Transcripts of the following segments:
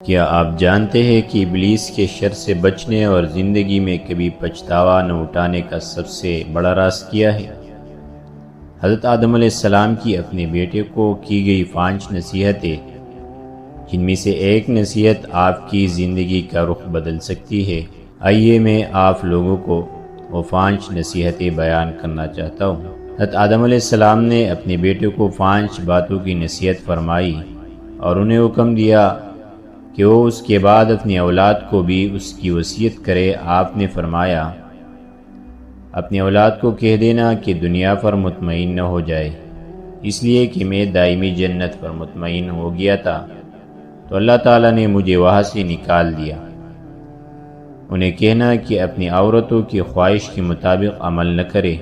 کیا آپ جانتے ہیں کہ ابلیس کے شر سے بچنے اور زندگی میں کبھی پچھتاوا نہ اٹھانے کا سب سے بڑا راز کیا ہے؟ حضرت آدم علیہ السلام کی اپنے بیٹے کو کی گئی 5 نصیحتیں، جن میں سے ایک نصیحت آپ کی زندگی کا رخ بدل سکتی ہے۔ آئیے میں آپ لوگوں کو وہ 5 نصیحتیں بیان کرنا چاہتا ہوں۔ حضرت آدم علیہ السلام نے اپنے بیٹے کو 5 باتوں کی نصیحت فرمائی اور انہیں حکم دیا کہ وہ اس کے بعد اپنی اولاد کو بھی اس کی وصیت کرے۔ آپ نے فرمایا، اپنی اولاد کو کہہ دینا کہ دنیا پر مطمئن نہ ہو جائے، اس لیے کہ میں دائمی جنت پر مطمئن ہو گیا تھا تو اللہ تعالیٰ نے مجھے وہاں سے نکال دیا۔ انہیں کہنا کہ اپنی عورتوں کی خواہش کے مطابق عمل نہ کرے،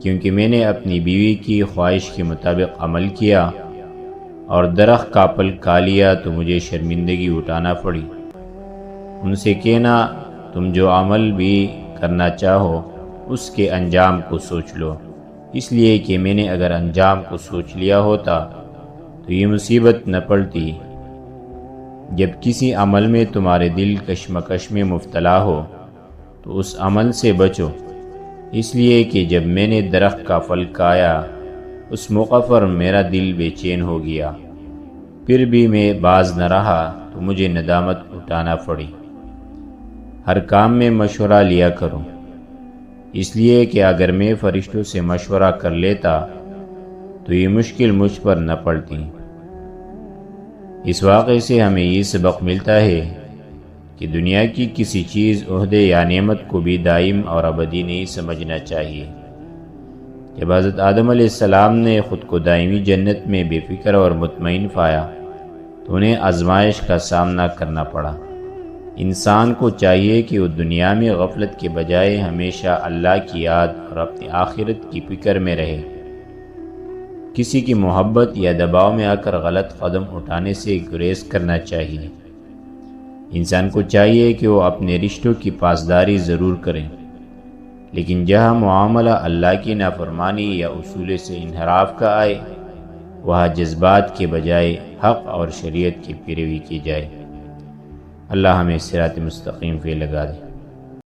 کیونکہ میں نے اپنی بیوی کی خواہش کے مطابق عمل کیا اور درخت کا پھل کھا لیا تو مجھے شرمندگی اٹھانا پڑی۔ ان سے کہنا، تم جو عمل بھی کرنا چاہو اس کے انجام کو سوچ لو، اس لیے کہ میں نے اگر انجام کو سوچ لیا ہوتا تو یہ مصیبت نہ پڑتی۔ جب کسی عمل میں تمہارے دل کشمکش میں مبتلا ہو تو اس عمل سے بچو، اس لیے کہ جب میں نے درخت کا پھل کھایا اس موقع پر میرا دل بے چین ہو گیا، پھر بھی میں باز نہ رہا تو مجھے ندامت اٹھانا پڑی۔ ہر کام میں مشورہ لیا کرو، اس لیے کہ اگر میں فرشتوں سے مشورہ کر لیتا تو یہ مشکل مجھ پر نہ پڑتی۔ اس واقعے سے ہمیں یہ سبق ملتا ہے کہ دنیا کی کسی چیز، عہدے یا نعمت کو بھی دائم اور ابدی نہیں سمجھنا چاہیے۔ جب حضرت آدم علیہ السلام نے خود کو دائمی جنت میں بے فکر اور مطمئن پایا تو انہیں آزمائش کا سامنا کرنا پڑا۔ انسان کو چاہیے کہ وہ دنیا میں غفلت کے بجائے ہمیشہ اللہ کی یاد اور اپنی آخرت کی فکر میں رہے۔ کسی کی محبت یا دباؤ میں آ کر غلط قدم اٹھانے سے گریز کرنا چاہیے۔ انسان کو چاہیے کہ وہ اپنے رشتوں کی پاسداری ضرور کریں، لیکن جہاں معاملہ اللہ کی نافرمانی یا اصول سے انحراف کا آئے، وہاں جذبات کے بجائے حق اور شریعت کی پیروی کی جائے۔ اللہ ہمیں صراط مستقیم پہ لگا دے۔